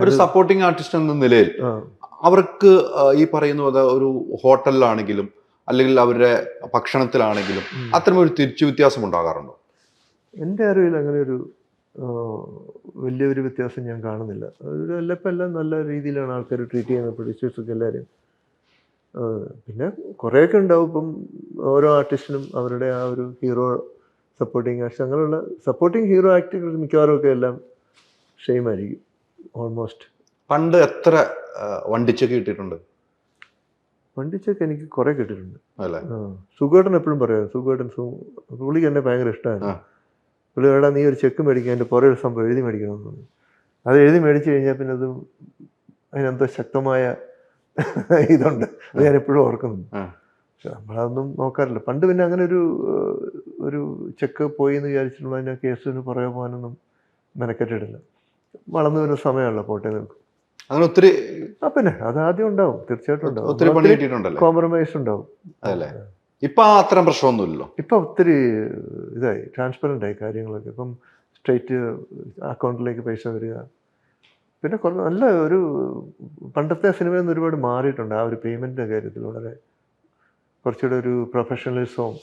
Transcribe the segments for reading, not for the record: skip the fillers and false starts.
ഒരു supporting artist എന്ന നിലയിൽ അവർക്ക് ഈ പറയുന്ന പോലെ ഒരു ഹോട്ടലിലാണെങ്കിലും അല്ലെങ്കിൽ അവരുടെ ഭക്ഷണത്തിലാണെങ്കിലും അത്തരം ഒരു തിരിച്ചു വ്യത്യാസം ഉണ്ടാകാറുണ്ടോ? എൻ്റെ അറിവിൽ അങ്ങനെ ഒരു വലിയൊരു വ്യത്യാസം ഞാൻ കാണുന്നില്ല. എല്ലാം നല്ല രീതിയിലാണ് ആൾക്കാർ ട്രീറ്റ് ചെയ്യുന്നത്, പ്രൊഡ്യൂസേഴ്സൊക്കെ എല്ലാവരും. പിന്നെ കുറേയൊക്കെ ഉണ്ടാവും. ഇപ്പം ഓരോ ആർട്ടിസ്റ്റിനും അവരുടെ ആ ഒരു ഹീറോ, സപ്പോർട്ടിങ് ആക്ടർ, അങ്ങനെയുള്ള സപ്പോർട്ടിങ് ഹീറോ ആക്ടർ മിക്കവാറും ഒക്കെ എല്ലാം സെയിം ആയിരിക്കും ഓൾമോസ്റ്റ്. പണ്ട് എത്ര വണ്ടിച്ചൊക്കെ കിട്ടിയിട്ടുണ്ട്? വണ്ടിച്ചൊക്കെ എനിക്ക് കുറേ കിട്ടിയിട്ടുണ്ട്. അല്ലേ? സുഖേട്ടൻ എപ്പോഴും പറയാം, പുള്ളിക്ക് എന്നെ ഭയങ്കര ഇഷ്ടമായിരുന്നു. പുള്ളി എടാ നീ ഒരു ചെക്ക് മേടിക്കാൻ, എൻ്റെ പുറകെ ഒരു സംഭവം എഴുതി മേടിക്കണമെന്ന് പറഞ്ഞു. അത് എഴുതി മേടിച്ച് കഴിഞ്ഞാൽ പിന്നെ അത് അതിനെന്തോ ശക്തമായ ഇതുണ്ട്. അത് ഞാൻ എപ്പോഴും ഓർക്കുന്നുണ്ട്. പക്ഷെ നമ്മളതൊന്നും നോക്കാറില്ല. പണ്ട് പിന്നെ അങ്ങനെ ഒരു ചെക്ക് പോയി എന്ന് വിചാരിച്ചിട്ടുള്ള അതിൻ്റെ കേസിന് പുറകെ പോകാനൊന്നും മെനക്കെട്ടിട്ടില്ല. വളർന്നു വരുന്ന സമയമാണല്ലോ, പോട്ടെ നിൽക്കും. അങ്ങനെ ഒത്തിരി പിന്നെ അത് ആദ്യം ഉണ്ടാവും, തീർച്ചയായിട്ടും ഉണ്ടാവും. കോംപ്രമൈസ് ഉണ്ടാവും. ഇപ്പൊ അത്തരം പ്രശ്നമൊന്നുമില്ലല്ലോ. ഇപ്പം ഒത്തിരി ഇതായി, ട്രാൻസ്പെറൻ്റ് ആയി കാര്യങ്ങളൊക്കെ. ഇപ്പം സ്ട്രെയിറ്റ് അക്കൗണ്ടിലേക്ക് പൈസ വരിക. പിന്നെ നല്ല ഒരു പണ്ടത്തെ സിനിമയിൽ നിന്ന് ഒരുപാട് മാറിയിട്ടുണ്ട് ആ ഒരു പേയ്മെൻറ്റിൻ്റെ കാര്യത്തിൽ. വളരെ കുറച്ചുകൂടെ ഒരു പ്രൊഫഷണലിസവും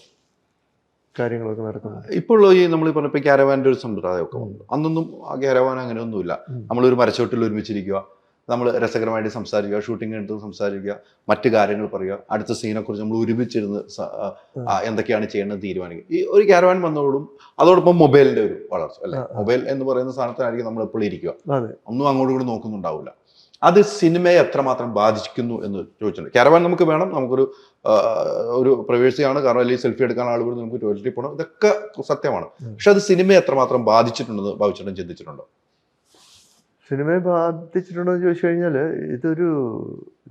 കാര്യങ്ങളൊക്കെ നടക്കുന്നത്. ഇപ്പോൾ ഈ നമ്മൾ പറഞ്ഞപ്പോൾ ക്യാരവാൻ്റെ ഒരു സമ്പ്രദായമൊക്കെ വന്നു. അന്നൊന്നും ആ ക്യാരവാൻ അങ്ങനെയൊന്നുമില്ല. നമ്മളൊരു മരച്ചോട്ടിൽ ഒരുമിച്ചിരിക്കുക, നമ്മൾ രസകരമായിട്ട് സംസാരിക്കുക, ഷൂട്ടിംഗ് കഴിഞ്ഞിട്ട് സംസാരിക്കുക, മറ്റു കാര്യങ്ങൾ പറയുക, അടുത്ത സീനെക്കുറിച്ച് നമ്മൾ ഒരുമിച്ചിരുന്ന് എന്തൊക്കെയാണ് ചെയ്യേണ്ടത് തീരുമാനിക്കുക. ഈ ഒരു ക്യാരവാൻ വന്നതോടും അതോടൊപ്പം മൊബൈലിന്റെ ഒരു വളർച്ച അല്ലെ, മൊബൈൽ എന്ന് പറയുന്ന സാധനത്തിനായിരിക്കും നമ്മൾ എപ്പോഴും ഇരിക്കുക, ഒന്നും അങ്ങോട്ടും കൂടി നോക്കുന്നുണ്ടാവില്ല. അത് സിനിമയെ എത്രമാത്രം ബാധിക്കുന്നു എന്ന് ചോദിച്ചിട്ടുണ്ട്. ക്യാരവാൻ നമുക്ക് വേണം, നമുക്കൊരു പ്രൈവസിയാണ്, കാരണം അല്ലെങ്കിൽ സെൽഫി എടുക്കാൻ ആളുകൾ, നമുക്ക് ടോയ്ലറ്റിൽ പോകണം, ഇതൊക്കെ സത്യമാണ്. പക്ഷെ അത് സിനിമയെ എത്രമാത്രം ബാധിച്ചിട്ടുണ്ടെന്ന് ഭാവിച്ചിട്ടും ചിന്തിച്ചിട്ടുണ്ടോ? സിനിമയെ ബാധിച്ചിട്ടുണ്ടോ എന്ന് ചോദിച്ചു കഴിഞ്ഞാൽ ഇതൊരു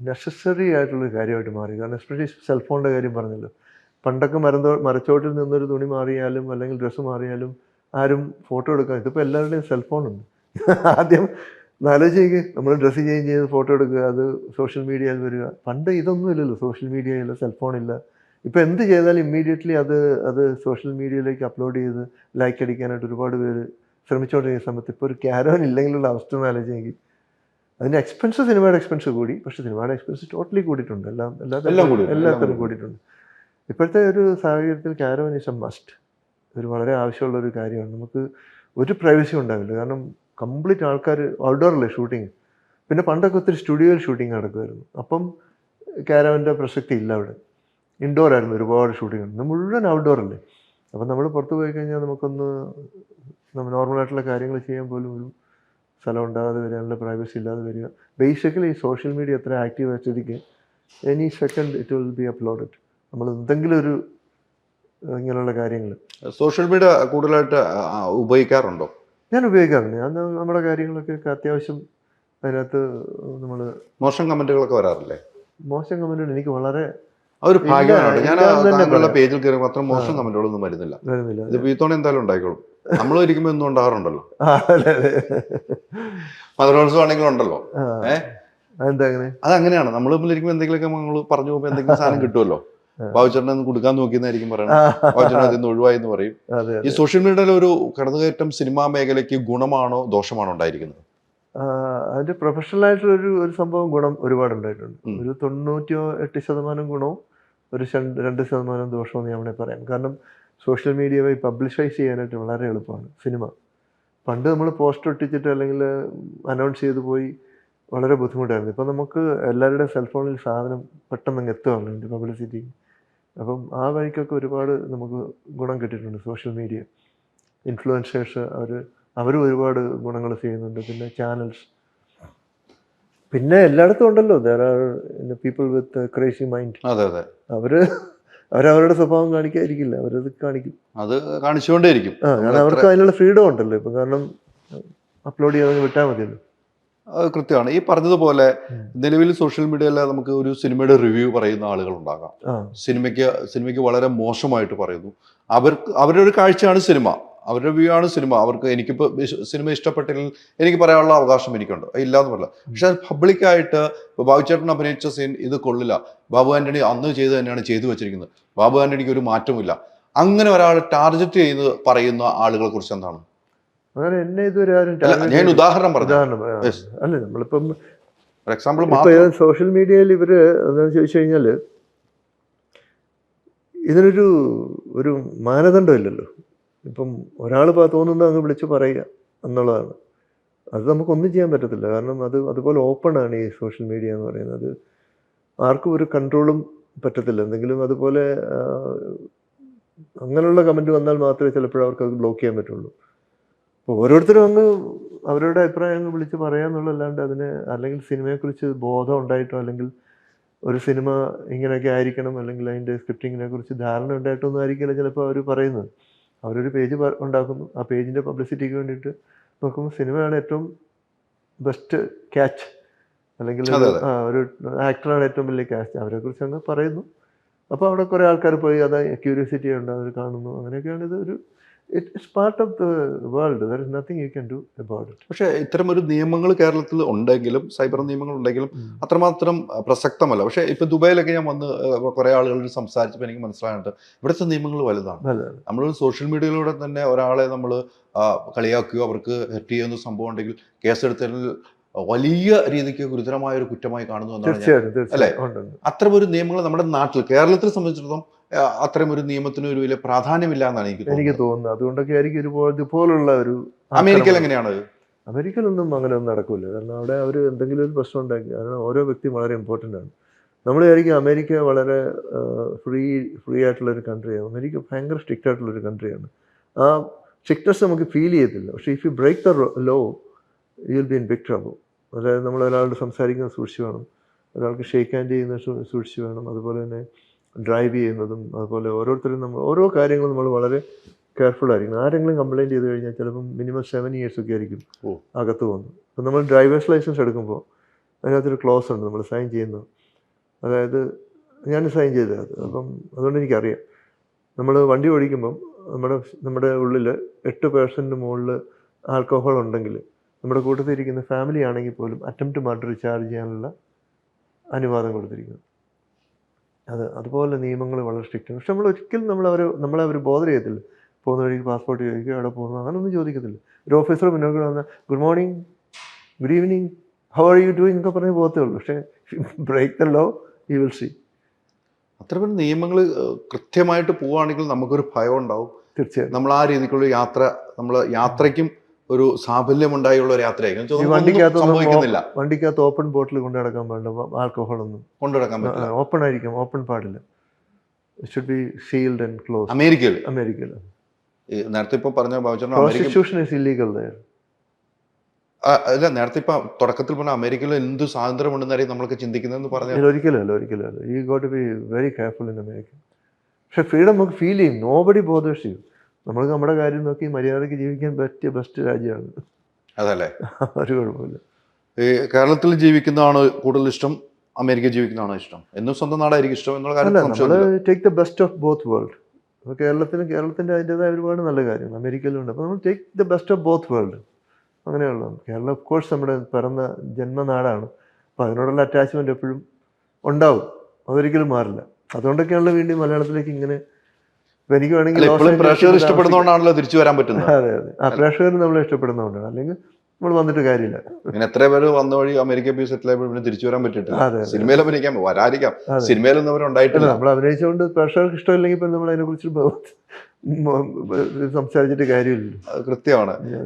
നെസസറി ആയിട്ടുള്ളൊരു കാര്യമായിട്ട് മാറി. കാരണം എസ്പെഷ്യലി സെൽഫോണിൻ്റെ കാര്യം പറഞ്ഞല്ലോ. പണ്ടൊക്കെ മരച്ചോട്ടിൽ നിന്നൊരു തുണി മാറിയാലും അല്ലെങ്കിൽ ഡ്രസ്സ് മാറിയാലും ആരും ഫോട്ടോ എടുക്കാൻ, ഇതിപ്പോൾ എല്ലാവരുടെയും സെൽഫോണുണ്ട്. ആദ്യം ആലോചിക്കുക, നമ്മൾ ഡ്രസ്സ് ചേഞ്ച് ചെയ്ത് ഫോട്ടോ എടുക്കുക, അത് സോഷ്യൽ മീഡിയയിൽ വരിക. പണ്ട് ഇതൊന്നും ഇല്ലല്ലോ, സോഷ്യൽ മീഡിയ ഇല്ല, സെൽഫോണില്ല. ഇപ്പോൾ എന്ത് ചെയ്താലും ഇമ്മീഡിയറ്റ്ലി അത് സോഷ്യൽ മീഡിയയിലേക്ക് അപ്ലോഡ് ചെയ്ത് ലൈക്ക് അടിക്കാനായിട്ട് ഒരുപാട് പേര് ശ്രമിച്ചുകൊണ്ടിരിക്കുന്ന സമയത്ത് ഇപ്പോൾ ഒരു ക്യാരവാൻ ഇല്ലെങ്കിലുള്ള അവസ്ഥ എന്ന് ആലോചിച്ചെങ്കിൽ അതിൻ്റെ എക്സ്പെൻസ്, സിനിമയുടെ എക്സ്പെൻസ് കൂടി. പക്ഷേ സിനിമയുടെ എക്സ്പെൻസ് ടോട്ടലി കൂടിയിട്ടുണ്ട്. എല്ലാത്തരം കൂടിയിട്ടുണ്ട്. ഇപ്പോഴത്തെ ഒരു സാഹചര്യത്തിൽ ക്യാരവാൻ ഈസ് എ മസ്റ്റ്. ഒരു വളരെ ആവശ്യമുള്ളൊരു കാര്യമാണ്. നമുക്ക് ഒരു പ്രൈവസി ഉണ്ടാവില്ല, കാരണം കംപ്ലീറ്റ് ആൾക്കാർ ഔട്ട്ഡോറല്ലേ ഷൂട്ടിങ്. പിന്നെ പണ്ടൊക്കെ ഒത്തിരി സ്റ്റുഡിയോയിൽ ഷൂട്ടിങ് നടക്കുമായിരുന്നു. അപ്പം ക്യാരവാൻ്റെ പ്രസക്തി ഇല്ല. അവിടെ ഇൻഡോർ ആയിരുന്നു ഒരുപാട് ഷൂട്ടിങ്. ഇന്ന് മുഴുവൻ ഔട്ട്ഡോറല്ലേ. അപ്പം നമ്മൾ പുറത്ത് പോയി കഴിഞ്ഞാൽ നമുക്കൊന്ന് നോർമലായിട്ടുള്ള കാര്യങ്ങൾ ചെയ്യാൻ പോലും ഒരു സ്ഥലം ഉണ്ടാകാതെ വരിക, നല്ല പ്രൈവസി ഇല്ലാതെ വരിക. ബേസിക്കലി ഈ സോഷ്യൽ മീഡിയ എത്ര ആക്റ്റീവ് വെച്ചതിക്ക് any second it will be uploaded. നമ്മൾ എന്തെങ്കിലും ഒരു ഇങ്ങനെയുള്ള കാര്യങ്ങൾ സോഷ്യൽ മീഡിയ കൂടുതലായിട്ട് ഉപയോഗിക്കാറുണ്ടോ? ഞാൻ ഉപയോഗിക്കാറുണ്ട്. ഞാൻ നമ്മുടെ കാര്യങ്ങളൊക്കെ അത്യാവശ്യം അതിനകത്ത് നമ്മൾ മോശം കമൻറ്റുകളൊക്കെ വരാറില്ലേ? മോശം കമൻറ്റുകൾ എനിക്ക് വളരെ ഒരു ഭാഗ്യമാണ്. ഞാൻ പേജിൽ കയറുമ്പോൾ അത്ര മോശം കമൻറ്റുകളൊന്നും വരുന്നില്ല. ഇത് ഇത്തവണ എന്തായാലും ഉണ്ടായിക്കോളും. നമ്മൾ ഇരിക്കുമ്പോൾ ഒന്നും ഉണ്ടാകാറുണ്ടല്ലോ, മതോത്സവം ആണെങ്കിലും ഉണ്ടല്ലോ. അതങ്ങനെയാണ്, നമ്മൾ ഇരിക്കുമ്പോൾ എന്തെങ്കിലുമൊക്കെ നമ്മൾ പറഞ്ഞു പോകുമ്പോൾ എന്തെങ്കിലും സാധനം കിട്ടുമല്ലോ. ബാബുചേട്ടനെ ഒന്ന് കൊടുക്കാൻ നോക്കിയെന്നായിരിക്കും പറയണം. ബാബുചേട്ടൻ അതിൽ നിന്ന് ഒഴിവായി എന്ന് പറയും. ഈ സോഷ്യൽ മീഡിയയിലെ ഒരു കടന്നുകയറ്റം സിനിമാ മേഖലയ്ക്ക് ഗുണമാണോ ദോഷമാണോ ഉണ്ടായിരിക്കുന്നത്? അതിന്റെ പ്രൊഫഷണലായിട്ടുള്ളൊരു സംഭവം ഗുണം ഒരുപാടുണ്ടായിട്ടുണ്ട്. ഒരു 98% ഗുണവും ഒരു 2% ദോഷവും ഞാൻ വേണമെങ്കിൽ പറയാം. കാരണം സോഷ്യൽ മീഡിയ വഴി പബ്ലിഷൈസ് ചെയ്യാനായിട്ട് വളരെ എളുപ്പമാണ് സിനിമ. പണ്ട് നമ്മൾ പോസ്റ്റർ ഒട്ടിച്ചിട്ട് അല്ലെങ്കിൽ അനൗൺസ് ചെയ്ത് പോയി വളരെ ബുദ്ധിമുട്ടായിരുന്നു. ഇപ്പം നമുക്ക് എല്ലാവരുടെയും സെൽഫോണിൽ സാധനം പെട്ടെന്ന് അങ്ങ് എത്തുകയാണ് ഇതിൻ്റെ പബ്ലിസിറ്റി. അപ്പം ആ വഴിക്കൊക്കെ ഒരുപാട് നമുക്ക് ഗുണം കിട്ടിയിട്ടുണ്ട് സോഷ്യൽ മീഡിയ. ഇൻഫ്ലുവൻസേഴ്സ് അവരും ഒരുപാട് ഗുണങ്ങൾ ചെയ്യുന്നുണ്ട്. പിന്നെ ചാനൽസ്, പിന്നെ എല്ലായിടത്തും ഉണ്ടല്ലോ there are people with crazy mind. അവരവരുടെ സ്വഭാവം കാണിക്കാതിരിക്കില്ല, അവരത് കാണിക്കും, അത് കാണിച്ചുകൊണ്ടേയിരിക്കും. കാരണം അവർക്ക് അതിനുള്ള ഫ്രീഡം ഉണ്ടല്ലോ ഇപ്പം. കാരണം അപ്ലോഡ് ചെയ്ത് വിട്ടാൽ മതിയല്ലോ. അത് കൃത്യമാണ്. ഈ പറഞ്ഞതുപോലെ നിലവിൽ സോഷ്യൽ മീഡിയയിൽ നമുക്ക് ഒരു സിനിമയുടെ റിവ്യൂ പറയുന്ന ആളുകൾ ഉണ്ടാകാം. സിനിമയ്ക്ക് വളരെ മോശമായിട്ട് പറയുന്നു. അവരുടെ ഒരു കാഴ്ചയാണ് സിനിമ, അവരുടെ വ്യൂ ആണ് സിനിമ. എനിക്കിപ്പോൾ സിനിമ ഇഷ്ടപ്പെട്ടില്ലെങ്കിൽ എനിക്ക് പറയാനുള്ള അവകാശം എനിക്കുണ്ട്, ഇല്ലാന്ന് പറയില്ല. പക്ഷെ അത് പബ്ലിക്കായിട്ട് ബാബുചേട്ടൻ അഭിനയിച്ച സീൻ ഇത് കൊള്ളില്ല, ബാബു ആന്റണി അന്ന് ചെയ്ത് തന്നെയാണ് ചെയ്തു വെച്ചിരിക്കുന്നത്, ബാബു ആന്റണിക്ക് ഒരു മാറ്റമില്ല, അങ്ങനെ ഒരാൾ ടാർഗറ്റ് ചെയ്ത് പറയുന്ന ആളുകളെ കുറിച്ച് എന്താണ്? അങ്ങനെ എന്നെ ഇതുവരെ ആരും അല്ല, target ഞാൻ ഉദാഹരണം പറഞ്ഞു. ഉദാഹരണം Yes. അല്ല നമ്മളിപ്പം ഫോർ എക്സാമ്പിൾ ഇപ്പൊ മാത്രം. സോഷ്യൽ മീഡിയയിൽ ഇവര് എന്താണെന്ന് ചോദിച്ചു കഴിഞ്ഞാല് ഇതിനൊരു ഒരു മാനദണ്ഡം ഇല്ലല്ലോ. ഇപ്പം ഒരാൾ തോന്നുന്നത് അങ്ങ് വിളിച്ച് പറയുക എന്നുള്ളതാണ്. അത് നമുക്കൊന്നും ചെയ്യാൻ പറ്റത്തില്ല. കാരണം അതുപോലെ ഓപ്പണാണ് ഈ സോഷ്യൽ മീഡിയ എന്ന് പറയുന്നത്. ആർക്കും ഒരു കൺട്രോളും പറ്റത്തില്ല. എന്തെങ്കിലും അതുപോലെ അങ്ങനെയുള്ള കമൻറ്റ് വന്നാൽ മാത്രമേ ചിലപ്പോൾ അവർക്ക് അത് ബ്ലോക്ക് ചെയ്യാൻ പറ്റുള്ളൂ. അപ്പോൾ ഓരോരുത്തരും അങ്ങ് അവരുടെ അഭിപ്രായം അങ്ങ് വിളിച്ച് പറയാന്നുള്ളതല്ലാണ്ട് അല്ലെങ്കിൽ സിനിമയെക്കുറിച്ച് ബോധം ഉണ്ടായിട്ടോ അല്ലെങ്കിൽ ഒരു സിനിമ ഇങ്ങനെയൊക്കെ ആയിരിക്കണം അല്ലെങ്കിൽ അതിൻ്റെ സ്ക്രിപ്റ്റിങ്ങിനെ കുറിച്ച് ധാരണ ഉണ്ടായിട്ടൊന്നും ആയിരിക്കില്ല ചിലപ്പോൾ അവർ പറയുന്നത്. അവരൊരു പേജ് ഉണ്ടാക്കുന്നു. ആ പേജിൻ്റെ പബ്ലിസിറ്റിക്ക് വേണ്ടിയിട്ട് നോക്കുമ്പോൾ സിനിമയാണ് ഏറ്റവും ബെസ്റ്റ് ക്യാച്ച് അല്ലെങ്കിൽ ഒരു ആക്ടറാണ് ഏറ്റവും വലിയ ക്യാച്ച്. അവരെക്കുറിച്ച് അങ്ങ് പറയുന്നു. അപ്പോൾ അവിടെ കുറേ ആൾക്കാർ പോയി അത് ക്യൂരിയോസിറ്റി ഉണ്ട്, അവർ കാണുന്നു. അങ്ങനെയൊക്കെയാണ് it's part of the world. There is nothing you can do about it. പക്ഷേ ഇത്തരം ഒരു നിയമങ്ങൾ കേരളത്തിൽ ഉണ്ടെങ്കിലും, സൈബർ നിയമങ്ങൾ ഉണ്ടെങ്കിലും അത്രമാത്രം പ്രസക്തമല്ല. പക്ഷേ ഇപ്പൊ ദുബായിലൊക്കെ ഞാൻ വന്ന് കുറെ ആളുകളോട് സംസാരിച്ചപ്പോൾ എനിക്ക് മനസ്സിലായിട്ട് ഇവിടുത്തെ നിയമങ്ങൾ വലുതാണ്. നമ്മൾ സോഷ്യൽ മീഡിയയിലൂടെ തന്നെ ഒരാളെ നമ്മൾ കളിയാക്കുകയോ അവർക്ക് ഹെർട്ട് ചെയ്യുന്ന സംഭവം ഉണ്ടെങ്കിൽ കേസെടുത്തതിൽ വലിയ രീതിക്ക് ഗുരുതരമായ ഒരു കുറ്റമായി കാണുന്നു എന്നാണ്. അല്ലെ, അത്തരം ഒരു നിയമങ്ങൾ നമ്മുടെ നാട്ടിൽ കേരളത്തെ സംബന്ധിച്ചിടത്തോളം അത്തരം ഒരു നിയമത്തിന് ഒരു വലിയ പ്രാധാന്യമില്ല എന്നാണ് എനിക്ക് തോന്നുന്നത്. അതുകൊണ്ടൊക്കെ ആയിരിക്കും ഇതുപോലുള്ള ഒരു. അമേരിക്കയിൽ എങ്ങനെയാണ്? അമേരിക്കയിലൊന്നും അങ്ങനെ ഒന്നും നടക്കില്ല. കാരണം അവിടെ അവർ എന്തെങ്കിലും ഒരു പ്രശ്നം ഉണ്ടാക്കി. കാരണം ഓരോ വ്യക്തിയും വളരെ ഇമ്പോർട്ടൻ്റ് ആണ്. നമ്മൾ വിചാരിക്കും അമേരിക്ക വളരെ ഫ്രീ ആയിട്ടുള്ളൊരു കൺട്രിയാണ്. അമേരിക്ക ഭയങ്കര സ്ട്രിക്റ്റ് ആയിട്ടുള്ളൊരു കൺട്രിയാണ്. ആ സ്ട്രിക്റ്റ്നെസ് നമുക്ക് ഫീൽ ചെയ്യത്തില്ല. പക്ഷേ if you break the law you will be in big trouble. അതായത് നമ്മൾ ഒരാളോട് സംസാരിക്കുന്നത് സൂക്ഷിച്ച് വേണം, ഒരാൾക്ക് ഷേക്ക് ഹാൻഡ് ചെയ്യുന്നത് സൂക്ഷിച്ച് വേണം, അതുപോലെ തന്നെ ഡ്രൈവ് ചെയ്യുന്നതും അതുപോലെ ഓരോരുത്തരും നമ്മൾ ഓരോ കാര്യങ്ങളും നമ്മൾ വളരെ കെയർഫുൾ ആയിരിക്കണം. ആരെങ്കിലും കംപ്ലയിൻറ്റ് ചെയ്ത് കഴിഞ്ഞാൽ ചിലപ്പം മിനിമം 7 years ഒക്കെ ആയിരിക്കും അകത്ത് പോകുന്നത്. അപ്പം നമ്മൾ ഡ്രൈവേഴ്സ് ലൈസൻസ് എടുക്കുമ്പോൾ അതിനകത്തൊരു ക്ലോസ് ഉണ്ട്, നമ്മൾ സൈൻ ചെയ്യുന്നത്. അതായത് ഞാൻ സൈൻ ചെയ്തത്. അപ്പം അതുകൊണ്ട് എനിക്കറിയാം നമ്മൾ വണ്ടി ഓടിക്കുമ്പം നമ്മുടെ ഉള്ളിൽ 8% മുകളിൽ ആൽക്കഹോൾ ഉണ്ടെങ്കിൽ നമ്മുടെ കൂട്ടത്തിൽ ഇരിക്കുന്ന ഫാമിലി ആണെങ്കിൽ പോലും അറ്റംപ്റ്റ് മർഡർ ചാർജ് ചെയ്യാനുള്ള അനുവാദം കൊടുത്തിരിക്കുന്നു. അതുപോലെ നിയമങ്ങൾ വളരെ സ്ട്രിക്റ്റ്. പക്ഷെ നമ്മൾ ഒരിക്കലും നമ്മളെ അവർ ബോധർ ചെയ്യത്തില്ല. പോകുന്ന വഴിക്ക് പാസ്പോർട്ട് ചോദിക്കുക, എവിടെ പോകുന്നു അങ്ങനെയൊന്നും ചോദിക്കത്തില്ല. ഒരു ഓഫീസർ മുന്നോട്ട് വന്നാൽ good morning, good evening, how are you doing എന്നൊക്കെ പറഞ്ഞ് പോകത്തേ ഉള്ളൂ. പക്ഷേ break the law you will see. അത്തരം നിയമങ്ങൾ കൃത്യമായിട്ട് പോവുകയാണെങ്കിൽ നമുക്കൊരു ഭയം ഉണ്ടാവും. തീർച്ചയായും നമ്മൾ ആ രീതിക്കുള്ള യാത്രയ്ക്കും ഒരു സാഫല്യമുണ്ടായുള്ള ഒരു യാത്രയായിരിക്കും. വണ്ടിക്കകത്ത് ഓപ്പൺ ബോട്ടിൽ കൊണ്ടു നടക്കാൻ പാടില്ല, ആൽക്കഹോളൊന്നും കൊണ്ടു നടക്കാൻ പറ്റില്ല. ഓപ്പൺ ആയിരിക്കും, ഓപ്പൺ പാടില്ല. It should be sealed and close. അമേരിക്കയിൽ നേരത്തെ ഇപ്പൊ പറഞ്ഞ പ്രോസ്റ്റിറ്റ്യൂഷൻ ഈസ് ഇല്ലീഗൽ ദേർ. അല്ല, നേരത്തെ ഇപ്പൊ തുടക്കത്തിൽ പറഞ്ഞ അമേരിക്കയിൽ എന്ത് സ്വാതന്ത്ര്യം ഉണ്ടെന്ന് നമ്മളൊക്കെ ചിന്തിക്കുന്നതെന്ന് പറഞ്ഞാൽ ഒരിക്കലല്ല. You got to be very careful in America. പക്ഷെ ഫ്രീഡം നമുക്ക് ഫീൽ ചെയ്യും. Nobody bothers you. നമ്മൾക്ക് നമ്മുടെ കാര്യം നോക്കി മര്യാദയ്ക്ക് ജീവിക്കാൻ പറ്റിയ ബെസ്റ്റ് രാജ്യമാണ്. അതല്ലേ, ഒരു കുഴപ്പമില്ല. ഈ കേരളത്തിൽ ജീവിക്കുന്നതാണ് കൂടുതൽ ഇഷ്ടം, അമേരിക്ക ജീവിക്കുന്നതാണോ ഇഷ്ടം? എന്നും സ്വന്തം നാടായിരിക്കും ഇഷ്ടം എന്നുള്ള കാര്യം നമ്മൾ take the best of both world. അപ്പോൾ കേരളത്തിൻ്റെ അതിൻ്റെതായ ഒരുപാട് നല്ല കാര്യങ്ങൾ അമേരിക്കയിലുണ്ട്. അപ്പോൾ നമ്മൾ take the best of both world. അങ്ങനെയുള്ളതാണ്. കേരളം ഓഫ് കോഴ്സ് നമ്മുടെ പിറന്ന ജന്മനാടാണ്. അപ്പോൾ അതിനോടുള്ള അറ്റാച്ച്മെൻറ്റ് എപ്പോഴും ഉണ്ടാവും, അതൊരിക്കലും മാറില്ല. അതുകൊണ്ടൊക്കെയാണല്ലോ വീണ്ടും മലയാളത്തിലേക്ക് ഇങ്ങനെ. എനിക്ക് വേണമെങ്കിൽ പ്രേക്ഷകർ ഇഷ്ടപ്പെടുന്നതുകൊണ്ടാണല്ലോ തിരിച്ചു വരാൻ പറ്റുന്നത്. അതെ. ആ പ്രേക്ഷകർ നമ്മളെ ഇഷ്ടപ്പെടുന്നതുകൊണ്ടാണ്. അല്ലെങ്കിൽ നമ്മൾ വന്നിട്ട് കാര്യമില്ല. ഇങ്ങനെ എത്ര പേര് വന്ന വഴി അമേരിക്ക പോയി സെറ്റിൽ ആയപ്പോൾ പിന്നെ തിരിച്ചു വരാൻ പറ്റിയിട്ടില്ല. സിനിമയിൽ അഭിനയിക്കാൻ വരാതിരിക്കാം, സിനിമയിലൊന്നും അവരുണ്ടായിട്ടില്ല. നമ്മൾ അഭിനയിച്ചുകൊണ്ട് പ്രേക്ഷകർക്ക് ഇഷ്ടമില്ലെങ്കിൽ ഇപ്പം നമ്മൾ അതിനെക്കുറിച്ച് സംസാരിച്ചിട്ട് കാര്യമില്ല. കൃത്യമാണ്.